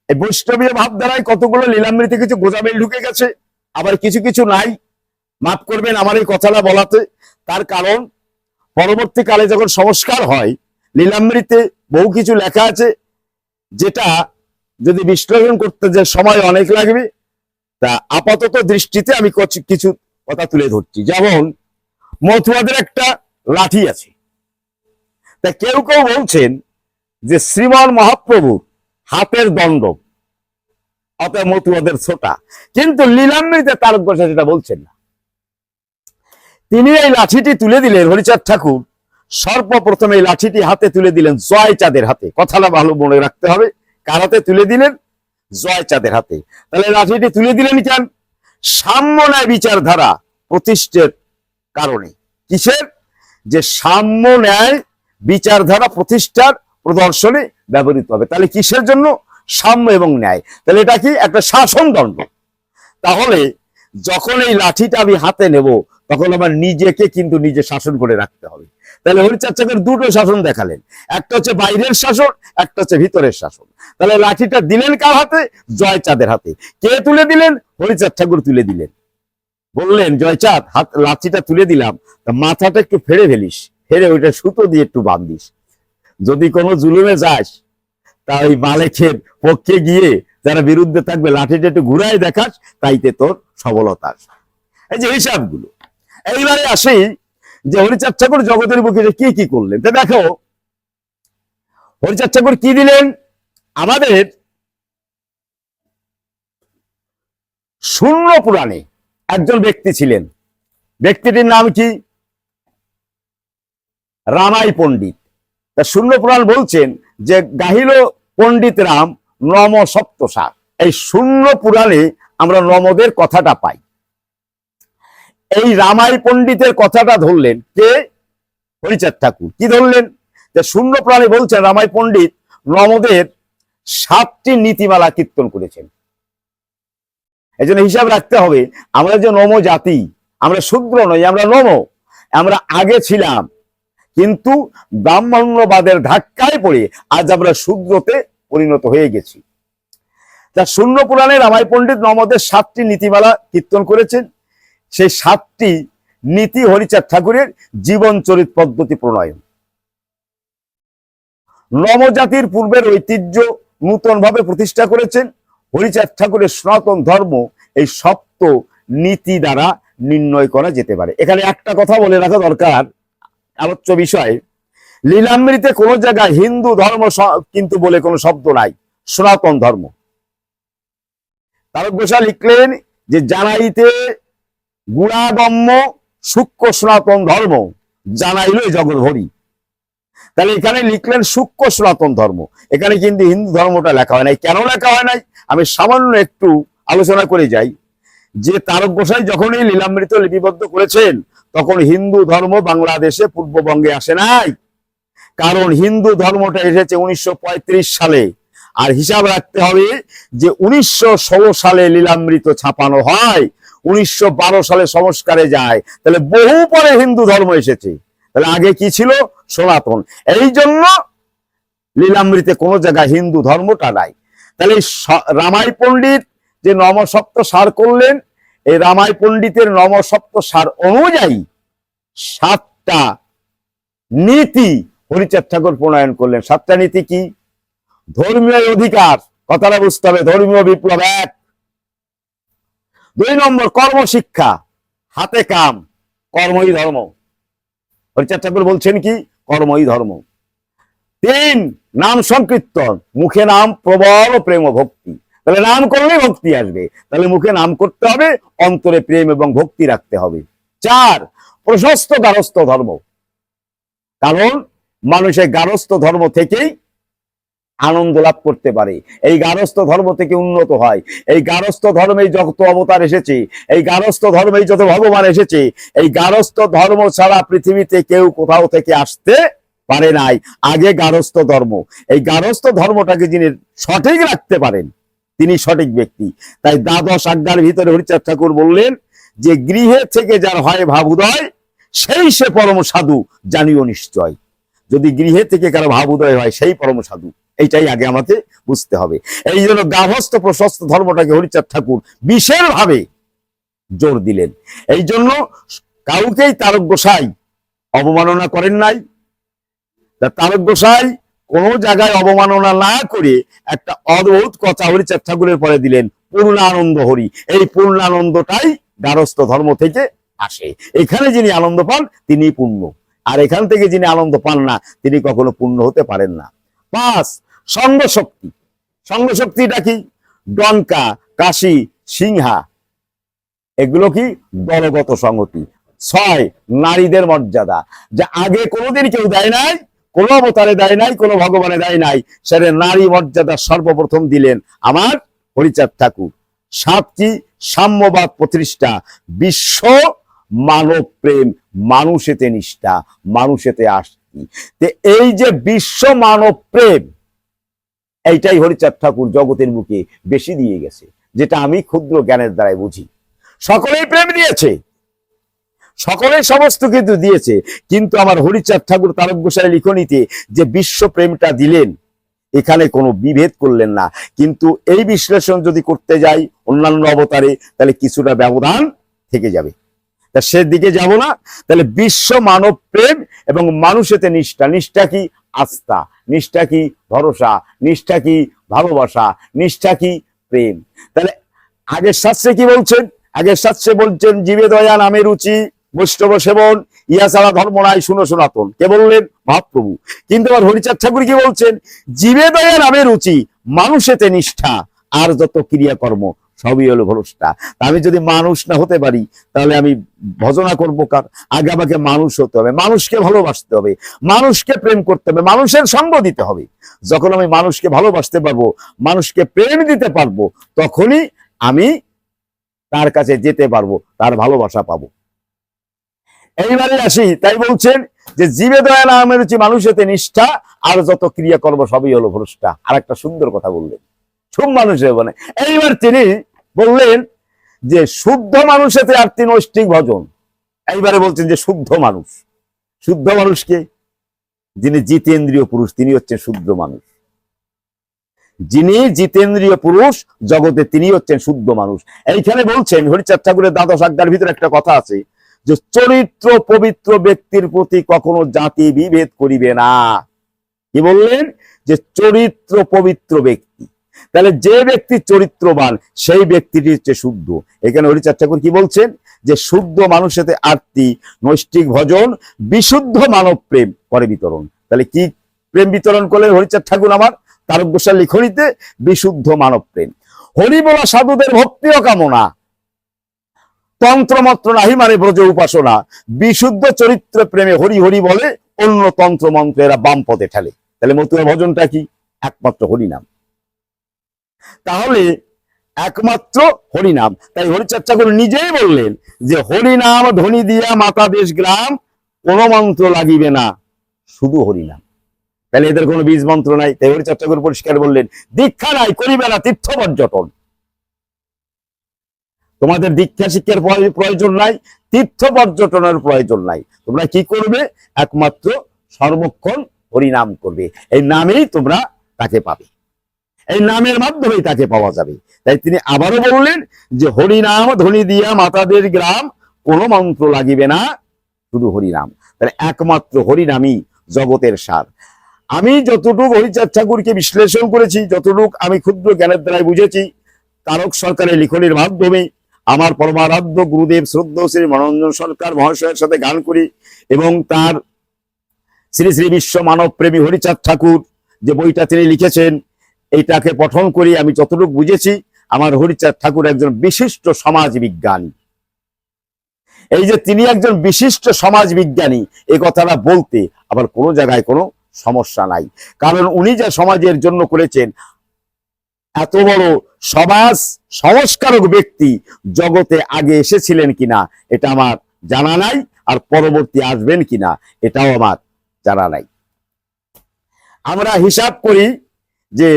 এই বৈষ্ণবীয় ভাবধারায় কতগুলো লীলামৃতে কিছু গোজামিল ঢুকে গেছে, আবার কিছু কিছু নাই। মাফ করবেন আমার এই কথাটা বলাতে। তার কারণ পরবর্তীকালে যখন সংস্কার হয়, লীলামৃতে বহু কিছু লেখা আছে যেটা যদি বিশ্লেষণ করতে যে সময় অনেক লাগবে। তা আপাতত দৃষ্টিতে আমি কিছু কথা তুলে ধরছি। যেমন মতুয়াদের একটা লাঠি আছে, তা কেউ কেউ বলছেন যে শ্রীমান মহাপ্রভু হাতের দণ্ড, অতএব মতুয়াদের ছোটা। কিন্তু লীলামৃতে তারক গোসাই সেটা বলছেন না। তিনি এই লাঠিটি তুলে দিলেন, হরিচাঁদ ঠাকুর সর্বপ্রথম এই লাঠিটি হাতে তুলে দিলেন জয়চাঁদের হাতে। কথাটা ভালো মনে রাখতে হবে, কার হাতে তুলে দিলেন? জয়চাঁদের হাতে। তাহলে লাঠিটি তুলে দিলেন কেন? সাম্য ন্যায় বিচারধারা প্রতিষ্ঠার কারণে। কিসের? যে সাম্য ন্যায় বিচারধারা প্রতিষ্ঠার প্রদর্শনে ব্যবহৃত হবে। তাহলে কিসের জন্য? সাম্য এবং ন্যায়। তাহলে এটা কি? একটা শাসনদণ্ড। তাহলে যখন এই লাঠিটা আমি হাতে নেব, তখন আমার নিজেকে কিন্তু নিজে শাসন করে রাখতে হবে। তাহলে হরিচাঁদ ঠাকুর দুটো শাসন দেখালেন, একটা হচ্ছে বাইরের শাসন, একটা হচ্ছে ভিতরের শাসন। তাহলে লাঠিটা দিলেন কার হাতে? জয়চাঁদের হাতে। কে তুলে দিলেন? হরিচাঁদ ঠাকুর তুলে দিলেন। বললেন, জয়চাঁদ হাত লাঠিটা তুলে দিলাম, তা মাথাটা একটু ফেড়ে ফেলিস, ফেরে ওইটা সুতো দিয়ে একটু বাঁধিস। যদি কোনো জুলুমে যাস, তা ওই মালিকের পক্ষে গিয়ে যারা বিরুদ্ধে থাকবে লাঠিটা একটু ঘুরাই দেখাস, তাইতে তোর সবলতা আসবে। এই যে হিসাবগুলো। এইবারে আসি যে হরিচাঁদ ঠাকুর জগতের বুকে কি কি করলেন। তো দেখো হরিচাঁদ ঠাকুর কি দিলেন? আমাদের শূন্য পুরাণে একজন ব্যক্তি ছিলেন, ব্যক্তিটির নাম কি? রামাই পণ্ডিত। তা শূন্য পুরাণ বলছেন যে গাহিল পণ্ডিত রাম নম সপ্তসার। এই শূন্য পুরাণে আমরা নমদের কথাটা পাই। এই রামাই পণ্ডিতের কথাটা ধরলেন কে? হরিচাঁদ ঠাকুর। কি ধরলেন? যে শূন্য পুরাণে বলছেন রামাই পণ্ডিত নমদের 7টি নীতিমালা কীর্তন করেছেন। এই জন্য হিসাব রাখতে হবে, আমরা যে নম জাতি, আমরা শূদ্র নই, আমরা নম। আমরা আগে ছিলাম, কিন্তু ব্রাহ্মণ্যবাদের ধাক্কায় পড়ে আজ আমরা শূদ্রতে পরিণত হয়ে গেছি। তা শূন্য পুরাণে রামাই পণ্ডিত নমদের 7টি নীতিমালা কীর্তন করেছেন। সেই 7টি নীতি হরিচাঁদ ঠাকুরের জীবন চরিত পদ্ধতি প্রণয়ন। নমজাতির পূর্বের ঐতিহ্য নূতন ভাবে প্রতিষ্ঠা করেছেন হরিচাঁদ ঠাকুরের সনাতন ধর্ম। এই সপ্ত নীতি দ্বারা নির্ণয় করা যেতে পারে। এখানে একটা কথা বলে রাখা দরকার, আলোচ্য বিষয়, লীলামৃতে কোন জায়গায় হিন্দু ধর্ম কিন্তু বলে কোনো শব্দ নাই, সনাতন ধর্ম। তারক গোসাই লিখলেন যে জানাইতে গুণাগম্য সূক্ষ্ম সনাতন ধর্ম জানাইল জগৎ হরি। তাহলে এখানে লিখলেন সূক্ষ্ম সনাতন ধর্ম, এখানে কিন্তু হিন্দু ধর্মটা লেখা হয় নাই। কেন লেখা হয় নাই আমি সামান্য একটু আলোচনা করে যাই। যে তারক গোসাই যখন এই লীলামৃত লিপিবদ্ধ করেছেন তখন হিন্দু ধর্ম বাংলাদেশে পূর্ববঙ্গে আসে নাই। কারণ হিন্দু ধর্মটা এসেছে 1935 সালে। আর হিসাব রাখতে হবে যে 1916 সালে লীলামৃত ছাপানো হয়, 1912 সালে সংস্কারে যায়, তাহলে বহু পরে হিন্দু ধর্ম এসেছে। তাহলে আগে কি ছিল? সনাতন। এই জন্য লীলামৃতে কোনো জায়গায় হিন্দু ধর্মটা নাই। তাহলে রামাই পণ্ডিত যে নমসপ্ত সার করলেন, এই রামাই পণ্ডিতের নমসপ্ত সার অনুযায়ী 7টা নীতি হরিচাঁদ ঠাকুর প্রণয়ন করলেন। 7টা নীতি কি? ধর্মীয় অধিকার, কথাটা বুঝতে হবে, ধর্মীয় বিপ্লব 1। 2 নম্বর কর্মশিক্ষা, হাতে কাম, কর্মই ধর্ম। হরিচাঁদ ঠাকুর বলছেন কি? কর্মই ধর্ম। 3 নাম সংকীর্তন, মুখে নাম প্রবল প্রেম ও ভক্তি। তাহলে নাম করলে ভক্তি আসবে, তাহলে মুখে নাম করতে হবে, অন্তরে প্রেম এবং ভক্তি রাখতে হবে। 4 প্রশস্ত গারস্থ ধর্ম, কারণ মানুষের গারস্থ ধর্ম থেকেই আনন্দ লাভ করতে পারে, এই গারস্থ ধর্ম থেকে উন্নত হয়। এই গারস্থ ধর্মেই যত অবতার এসেছে, এই গারস্থ ধর্মেই যত ভগবান এসেছে, এই গারস্থ ধর্ম ছাড়া পৃথিবীতে কেউ কোথাও থেকে আসতে পারে নাই। আগে গারস্থ ধর্ম, এই গারস্থ ধর্মটাকে যিনি সঠিক রাখতে পারেন তিনি সঠিক ব্যক্তি। তাই দ্বাদশ আজ্ঞার ভিতরে হরিচাঁদ ঠাকুর বললেন যে গৃহে থেকে যার হয় ভাবুদয়, সেই সে পরম সাধু জানিও নিশ্চয়। যদি গৃহে থেকে কারো ভাবুদয় হয় সেই পরম সাধু, এইটাই আগে আমাকে বুঝতে হবে। এই জন্য গার্হস্থ্য প্রশস্ত ধর্মটাকে হরিচাঁদ ঠাকুর বিশেষভাবে জোর দিলেন। এই জন্য কাউকেই তারক গোসাই অবমাননা করেন নাই। তারক গোসাই কোন জায়গায় অবমাননা না করে একটা অদ্ভুত কথা হরিচাঁদ ঠাকুরের পরে দিলেন, পূর্ণানন্দ হরি। এই পূর্ণানন্দটাই গারস্থ ধর্ম থেকে আসে। এখানে যিনি আনন্দ পান তিনি পূর্ণ, আর এখান থেকে যিনি আনন্দ পান না তিনি কখনো পূর্ণ হতে পারেন না। 5 সঙ্গ শক্তি। সঙ্গ শক্তিটা কি? ডঙ্কা, কাশি, সিংহা, এগুলো কি? দলগত সংহতি। 6 নারীদের মর্যাদা, যা আগে কোনোদিন কেউ দেয় নাই, কোন অবতারে দেয় নাই, কোন ভগবানে দেয় নাই, সেটা নারী মর্যাদা সর্বপ্রথম দিলেন আমার হরিচাঁদ ঠাকুর। 7 কি? সাম্যবাদ প্রতিষ্ঠা, বিশ্ব মানব প্রেম, মানুষেতে নিষ্ঠা, মানুষেতে আসক্তি। এই যে বিশ্ব মানব প্রেম, এইটাই হরিচাঁদ ঠাকুর জগতের বুকে বেশি দিয়ে গেছে, যেটা আমি ক্ষুদ্র জ্ঞানের দ্বারাই বুঝি। সকলেই প্রেম দিয়েছে, সকলেই সমস্ত কিন্তু দিয়েছে, কিন্তু আমার হরিচাঁদ ঠাকুর তারক গোসাই লিখনীতে যে বিশ্ব প্রেমটা দিলেন, এখানে কোনো বিভেদ করলেন না। কিন্তু এই বিশ্লেষণ যদি করতে যাই অন্যান্য অবতারে, তাহলে কিছুটা ব্যবধান থেকে যাবে, তা সেদিকে যাব না। তাহলে বিশ্ব মানব প্রেম এবং মানুষেতে নিষ্ঠা। নিষ্ঠা কি? আস্থা। নিষ্ঠা কি? ভরসা। নিষ্ঠা কি? ভালোবাসা। নিষ্ঠা কি? প্রেম। তাহলে আগের শাস্ত্রে কি বলছেন? আগের শাস্ত্রে বলছেন জীবে দয়া নামে রুচি, বৈষ্ণব সেবন, ইহা ছাড়া ধর্ম নাই, শুনো সনাতন। কে বললেন? মহাপ্রভু। কিন্তু আবার হরিচাঁদ ঠাকুর কি বলছেন? জীবে দয়া নামে রুচি, মানুষেতে নিষ্ঠা, আর যত ক্রিয়াকর্ম সবই হলো ভরসা। আমি যদি মানুষ না হতে পারি তাহলে আমি ভজনা করবো কার? আগে আমাকে মানুষ হতে হবে, মানুষকে ভালোবাসতে হবে, মানুষকে প্রেম করতে হবে, মানুষের সঙ্গ দিতে হবে। যখন আমি মানুষকে ভালোবাসতে পারবো, মানুষকে প্রেম দিতে পারবো, তখনই আমি তার কাছে যেতে পারবো, তার ভালোবাসা পাবো। এইবারে আসি, তাই বলছেন যে জীবে দয়া নামে রুচি, মানুষেতে নিষ্ঠা, আর যত ক্রিয়াকর্ম সবই হলো ভ্রষ্টা। আর একটা সুন্দর কথা বললেন, খুব মানুষের বলে। এইবার তিনি বললেন যে শুদ্ধ মানুষেতে আর তিনি নৈষ্ঠিক ভজন। এইবারে বলছেন যে শুদ্ধ মানুষ। শুদ্ধ মানুষকে? যিনি জিতেন্দ্রীয় পুরুষ, তিনি হচ্ছেন শুদ্ধ মানুষ। যিনি জিতেন্দ্রীয় পুরুষ জগতে, তিনি হচ্ছেন শুদ্ধ মানুষ। এইখানে বলছেন হরিচাঁদ ঠাকুরের দ্বাদশ আজ্ঞার ভিতরে একটা কথা আছে যে চরিত্র পবিত্র ব্যক্তির প্রতি কখনো জাতি বিভেদ করিবে না। কি বললেন? যে চরিত্র পবিত্র ব্যক্তি, তাহলে যে ব্যক্তি চরিত্রবান সেই ব্যক্তিটি হচ্ছে শুদ্ধ। এখানে হরিচাঁদ ঠাকুর কি বলছেন? যে শুদ্ধ মানুষেতে আরতি, নৈষ্ঠিক ভজন, বিশুদ্ধ মানব প্রেম করে বিতরণ। তাহলে কি প্রেম বিতরণ করলেন হরিচাঁদ ঠাকুর আমার তারক গোসাই লিখনীতে? বিশুদ্ধ মানব প্রেম। হরি বলা সাধুদের ভক্তি ও কামনা, তন্ত্রমন্ত্র নাহি মানে ব্রজ উপাসনা। বিশুদ্ধ চরিত্র প্রেমে হরি হরি বলে, অন্য তন্ত্র মন্ত্র এরা বাম পথে ঠেলে। তাহলে মতুয়া ভজনটা কি? একমাত্র হরি নাম। তাহলে একমাত্র হরিনাম। তাই হরিচাঁদ ঠাকুর নিজেই বললেন যে হরিনাম ধ্বনি দিয়া মাতা দেশ গ্রাম, কোন মন্ত্র লাগিবে না, শুধু হরিনাম। তাহলে এদের কোনো বীজ মন্ত্র নাই। তাই হরিচাঁদ ঠাকুর পরিষ্কার বললেন দীক্ষা নাই, করিবে না তীর্থ পর্যটন। তোমাদের দীক্ষা শিক্ষার প্রয়োজন নাই, তীর্থ পর্যটনের প্রয়োজন নাই। তোমরা কি করবে? একমাত্র সর্বক্ষণ হরিনাম করবে। এই নামেই তোমরা তাকে পাবে, এই নামের মাধ্যমেই তাকে পাওয়া যাবে। তাই তিনি আবারও বললেন যে হরিনাম ধ্বনি দিয়া মাতাদের গ্রাম, কোনো মন্ত্র লাগিবে না, শুধু হরিনাম। তাহলে একমাত্র হরিনামই জগতের সার। আমি যতটুকু হরিচাঁদ ঠাকুরকে বিশ্লেষণ করেছি, যতটুকু আমি ক্ষুদ্র জ্ঞানের দ্বারাই বুঝেছি, তারক সরকারের লিখনের মাধ্যমে আমার পরমারাধ্য গুরুদেব শ্রদ্ধেয় শ্রী মনোরঞ্জন সরকার মহাশয়ের সাথে গান করি, এবং তার শ্রী শ্রী বিশ্ব মানব প্রেমী হরিচাঁদ ঠাকুর যে বইটা তিনি লিখেছেন, এইটাকে পঠন করি। আমি যতটুকু বুঝেছি, আমার হরিচাঁদ ঠাকুর একজন বিশিষ্ট সমাজ বিজ্ঞানী। এই যে তিনি একজন বিশিষ্ট সমাজ বিজ্ঞানী, এই কথাটা বলতে আবার কোনো জায়গায় কোনো সমস্যা নাই। কারণ উনি যা সমাজের জন্য করেছেন, এত বড় সমাজ সংস্কারক ব্যক্তি জগতে আগে এসেছিলেন কিনা এটা আমার জানা নাই, আর পরবর্তী আসবেন কিনা এটাও আমার জানা নাই। আমরা হিসাব করি যে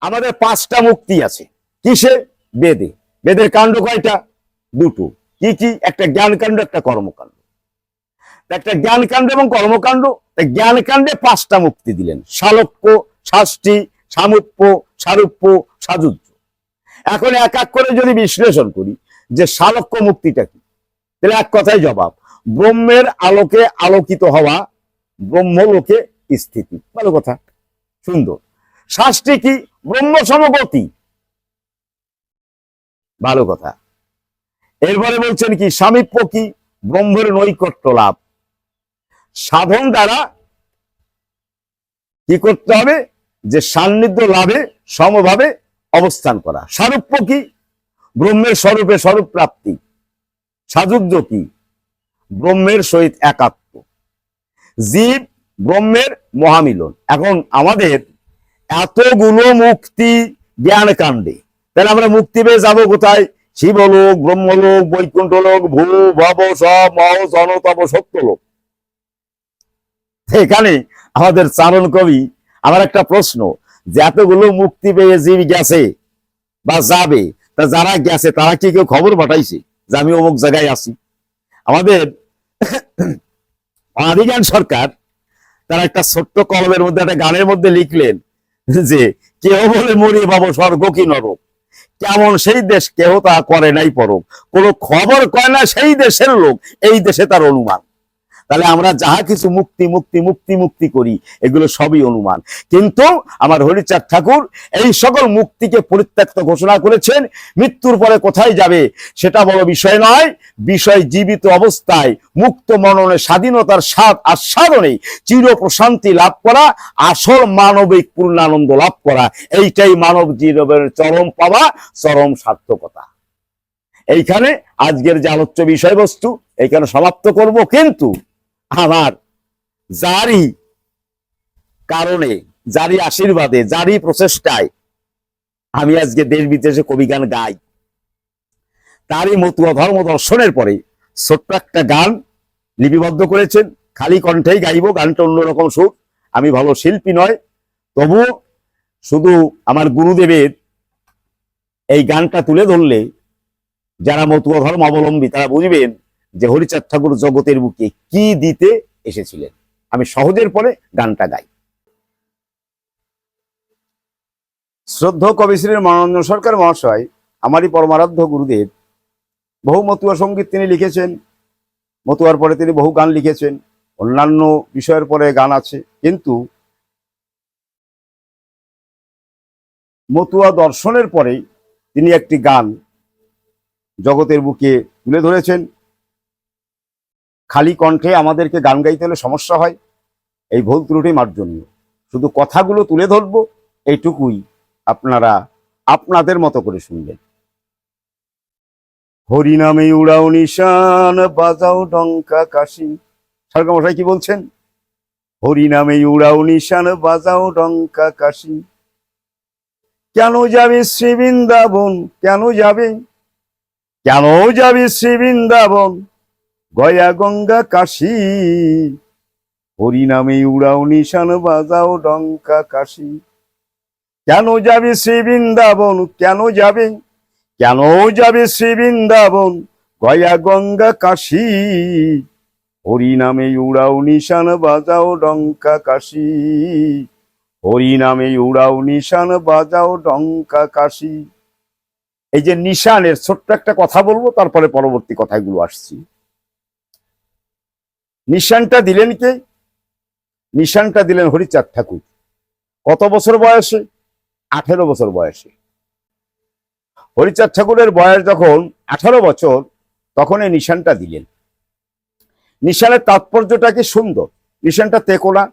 আমাদের 5টা মুক্তি আছে। কিসে? বেদে। বেদের কাণ্ড কয়টা? 2টো। কি কি? একটা জ্ঞান কাণ্ড, একটা কর্মকাণ্ড। একটা জ্ঞান কাণ্ড এবং কর্মকাণ্ড। জ্ঞান কাণ্ডে 5টা মুক্তি দিলেন: শালক্য, শাস্তি, সামুপ্য, সারূপ্য, সাযুজ্য। এখন এক এক করে যদি বিশ্লেষণ করি যে শালক্য মুক্তিটা কি, তাহলে এক কথায় জবাব: ব্রহ্মের আলোকে আলোকিত হওয়া, ব্রহ্মলোকে স্থিতি। ভালো কথা, সুন্দর। শাস্তি কি? ব্রহ্ম সমগতি। ভালো কথা। এরপরে বলছেন কি? সামীপ্য কি? ব্রহ্মের নৈকট্য লাভ। সাধন দ্বারা কি করতে হবে? যে সান্নিধ্য লাভে সমভাবে অবস্থান করা। সারূপ্য কি? ব্রহ্মের স্বরূপে স্বরূপ প্রাপ্তি। সাযুজ্য কি? ব্রহ্মের সহিত একাত্ম। জীব ব্রহ্মের মহামিলন। এখন আমাদের এতগুলো মুক্তি জ্ঞান কাণ্ডে, তাহলে আমরা মুক্তি পেয়ে যাবো কোথায়? শিবলোক, ব্রহ্মলোক, বৈকুণ্ঠ লোক, ভূ ভব সব মহ জনতব সত্যলোক। এখানে আমাদের চারণ কবি আমার একটা প্রশ্ন, যে এতগুলো মুক্তি পেয়ে জীব গেছে বা যাবে, তা যারা গেছে তারা কি কেউ খবর পাঠাইছে যে আমি অমুক জায়গায় আছি? আমাদের অনাদিগান সরকার তারা একটা ছোট্ট কলমের মধ্যে, একটা গানের মধ্যে লিখলেন যে কেহ বলে মরি বাবু স্বর্গ কি নরক, কেমন সেই দেশ কেহ তা করে নাই পরক, কোনো খবর কয় না সেই দেশের লোক, এই দেশে তার অনুমান। তাহলে আমরা যাহা কিছু মুক্তি মুক্তি মুক্তি মুক্তি করি, এগুলো সবই অনুমান। কিন্তু আমার হরিচাঁদ ঠাকুর এই সকল মুক্তিকে পরিত্যক্ত ঘোষণা করেছেন। মৃত্যুর পরে কোথায় যাবে সেটা বড় বিষয় নয়, বিষয় জীবিত অবস্থায় মুক্ত মননে স্বাধীনতার স্বাদ আস্বাদনে চির প্রশান্তি লাভ করা, আসল মানবিক পূর্ণানন্দ লাভ করা। এইটাই মানব জীবনের চরম পাওয়া, চরম সার্থকতা। এইখানে আজকের যে আলোচ্য বিষয়বস্তু এইখানে সমাপ্ত করব। কিন্তু আমার যারই কারণে, যারই আশীর্বাদে, যারই প্রচেষ্টায় আমি আজকে দেশ বিদেশে কবিগান গাই, তারই মতুয়া ধর্ম দর্শনের পরে ছোট্ট একটা গান লিপিবদ্ধ করেছেন। খালি কণ্ঠেই গাইব, গানটা অন্যরকম সুর। আমি ভালো শিল্পী নয়, তবু শুধু আমার গুরুদেবের এই গানটা তুলে ধরলে যারা মতুয়া ধর্ম অবলম্বী তারা বুঝবেন যে হরিচাঁদ ঠাকুর জগতের বুকে কি দিতে এসেছিলেন। আমি সহজের পরে গানটা গাই। শ্রদ্ধেয় কবি শ্রী মনোরঞ্জন সরকার মহাশয়, আমারই পরমারাধ্য গুরুদেব, বহু মতুয়া সঙ্গীত তিনি লিখেছেন। মতুয়ার পরে তিনি বহু গান লিখেছেন, অন্যান্য বিষয়ের পরে গান আছে। কিন্তু মতুয়া দর্শনের পরে তিনি একটি গান জগতের বুকে তুলে ধরেছেন। খালি কণ্ঠে আমাদেরকে গান গাইতে হলে সমস্যা হয়, এই ভুল ত্রুটি মার্জনীয়। শুধু কথাগুলো তুলে ধরবো, এইটুকুই আপনারা আপনাদের মতো করে শুনবেন। হরিনামে উড়াও নিশান, বাজাও ডঙ্কা কাশি। সরকার মশাই কি বলছেন? হরিনামে উড়াও নিশান, বাজাও ডঙ্কা কাশি। কেন যাবে শ্রী বৃন্দাবন, কেন যাবে, কেন যাবে শ্রী বৃন্দাবন, গয়া গঙ্গা কাশী, হরি নামে উড়াও নিশান বাজাও ডঙ্কা কাশী। কেন যাবে শ্রী বৃন্দাবন, কেন যাবে, কেন যাবে শ্রী বৃন্দাবন, গয়া গঙ্গা কাশী, হরি নামে উড়াও নিশান বাজাও ডঙ্কা কাশী, হরি নামে উড়াও নিশান বাজাও ডঙ্কা কাশী। এই যে নিশানের ছোট্ট একটা কথা বলবো, তারপরে পরবর্তী কথাগুলো আসছি। নিশানটা দিলেন কে? নিশানটা দিলেন হরিচাঁদ ঠাকুর। কত বছর বয়সে? 18 বছর বয়সে। হরিচাঁদ ঠাকুরের বয়স যখন 18 বছর, তখন এই নিশানটা দিলেন। নিশানের তাৎপর্যটা কি সুন্দর। নিশানটা তেকোনা,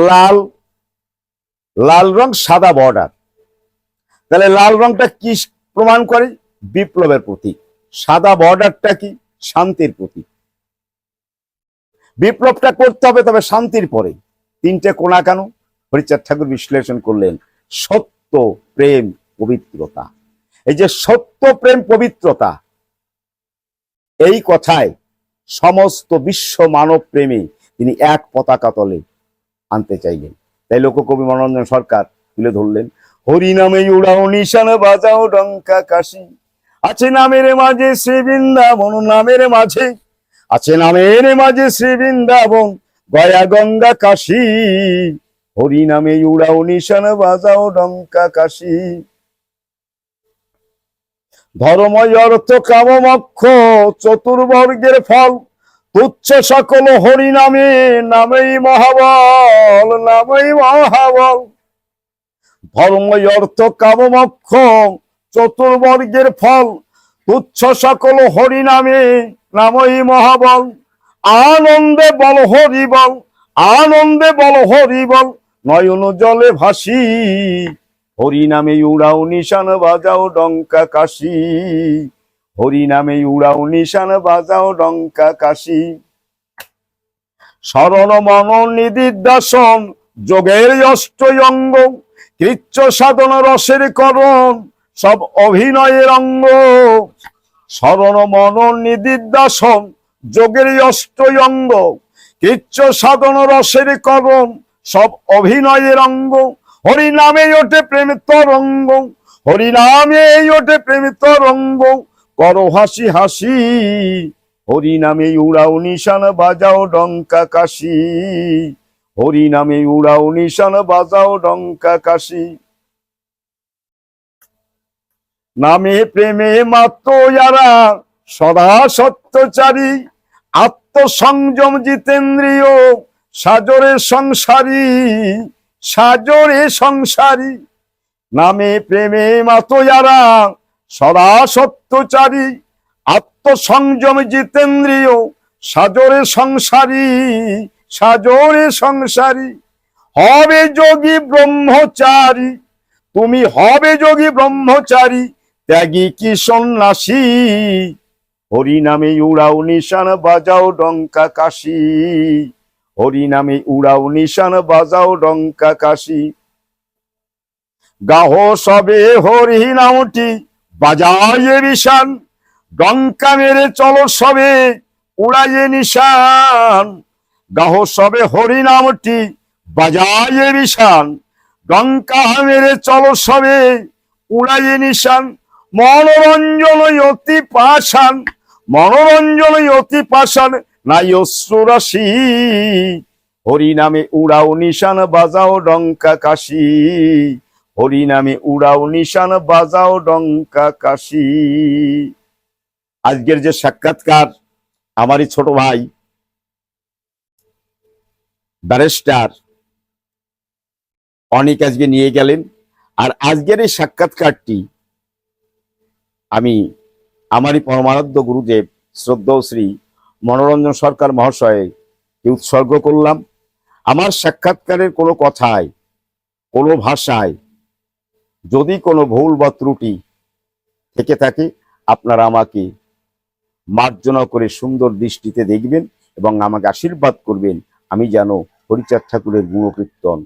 লাল, লাল রং, সাদা বর্ডার। তাহলে লাল রংটা কি প্রমাণ করে? বিপ্লবের প্রতীক। সাদা বর্ডারটা কি? শান্তির প্রতীক। বিপ্লবটা করতে হবে, তবে শান্তির পরে। তিনটে কোণা কেন? হরিচাঁদ ঠাকুর বিশ্লেষণ করলেন। সত্য, প্রেম, পবিত্রতা। এই যে সত্য, প্রেম, পবিত্রতা, এই কথায় সমস্ত বিশ্ব মানব প্রেমে তিনি এক পতাকা তলে আনতে চাইলেন। তাই লোককবি মনোরঞ্জন সরকার তুলে ধরলেন, হরি নামে উড়াও নিশান বাজাও ডঙ্কা কাশী, আছে নামের মাঝে শ্রী বৃন্দাবন, নামের মাঝে আছে, নামের মাঝে শ্রী বৃন্দাবন, গয়া গঙ্গা কাশী, হরি নামে উড়াও নিশান বাজাও ডঙ্কা কাশী। ধর্মই অর্থ কাম মোক্ষ চতুর্বর্গের ফল, তুচ্ছ সকল হরি নামে, নামেই মহাবল, নামেই মহাবল। ধর্মই অর্থ কাম মোক্ষ চতুর্বর্গের ফল, তুচ্ছ সকল হরি নামে, নামই মহাবল। আনন্দে বল হরি বল, আনন্দে বল হরি বল, নয়ন জলে ভাসি, হরি নামে উড়াও নিশান বাজাও ডঙ্কা কাশী, হরি নামে উড়াও নিশান বাজাও ডঙ্কা কাশী। শরণ মন নিদিধ্যাসন যোগের অষ্টয়ঙ্গ, কৃচ্ছ সাধন রসের করণ সব অভিনয়ের অঙ্গ। শরণ মন নিদিধ্যাসন যোগের অষ্টয়ঙ্গ, কৃচ্ছ সাধন রসের করণ সব অভিনয়ের অঙ্গ। হরি নামে ওঠে প্রেম তরঙ্গ, হরি নামে ওঠে প্রেম তরঙ্গ, করো হাসি হাসি, হরি নামে উড়াও নিশান বাজাও ডঙ্কা কাশী, হরি নামে উড়াও নিশান বাজাও ডঙ্কা কাশী। নামে প্রেমে মাত্র যারা সদা সত্যচারী, আত্মসংযম জিতেন্দ্রীয়, সাজরে সংসারী, সাজরে সংসারী। নামে প্রেমে মাত্র যারা সদা সত্যচারী, আত্মসংযম জিতেন্দ্রীয়, সাজরে সংসারী, সাজরে সংসারী। হবে যোগী ব্রহ্মচারী, তুমি হবে যোগী ব্রহ্মচারী, ত্যাগী কি সন্ন্যাসী, হরি নামে উড়াও নিশান বাজাও ডঙ্কা কাশী, হরি নামে উড়াও নিশান বাজাও ডঙ্কা কাশী। গাহ সবে হরি নামটি বাজায়ে নিশান, ডঙ্কা মেরে চলো সবে উড়াইয়ে নিশান। গাহ সবে হরি নামটি বাজায়ে নিশান, ডঙ্কা মেরে চলো সবে উড়াইয়ে নিশান। মনোরঞ্জন অতি পাষাণ, মনোরঞ্জন অতি পাষাণ, নাই অশ্রুরাশি, হরি নামে উড়াও নিশান বাজাও ডঙ্কা কাশী, হরি নামে উড়াও নিশান বাজাও ডঙ্কা কাশী। আজকের যে সাক্ষাৎকার আমারই ছোট ভাই ব্যারিস্টার অনেক আজকে নিয়ে গেলেন। আর আজকের এই সাক্ষাৎকারটি আমি আমারই পরমারাধ্য গুরুদেব শ্রদ্ধেয় শ্রী মনোরঞ্জন সরকার মহাশয়কে উৎসর্গ করলাম। আমার সাক্ষাৎকারের কোনো কথায়, কোনো ভাষায় যদি কোনো ভুল বা ত্রুটি থেকে থাকে, আপনারা আমাকে মার্জনা করে সুন্দর দৃষ্টিতে দেখবেন এবং আমাকে আশীর্বাদ করবেন, আমি যেন হরিচাঁদ ঠাকুরের গুণকীর্তন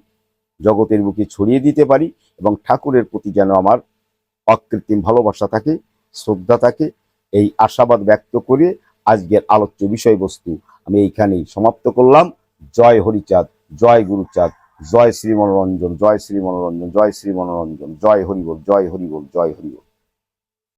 জগতের বুকে ছড়িয়ে দিতে পারি এবং ঠাকুরের প্রতি যেন আমার অকৃত্রিম ভালোবাসা থাকে, শ্রদ্ধা থাকে, এই আশাবাদ ব্যক্ত করে আজকের আলোচ্য বিষয়বস্তু আমি এইখানেই সমাপ্ত করলাম। জয় হরিচাঁদ, জয় গুরুচাঁদ, জয় শ্রী মনোরঞ্জন, জয় শ্রী মনোরঞ্জন, জয় শ্রী মনোরঞ্জন, জয় হরিবোল, জয় হরিবোল, জয় হরিবোল।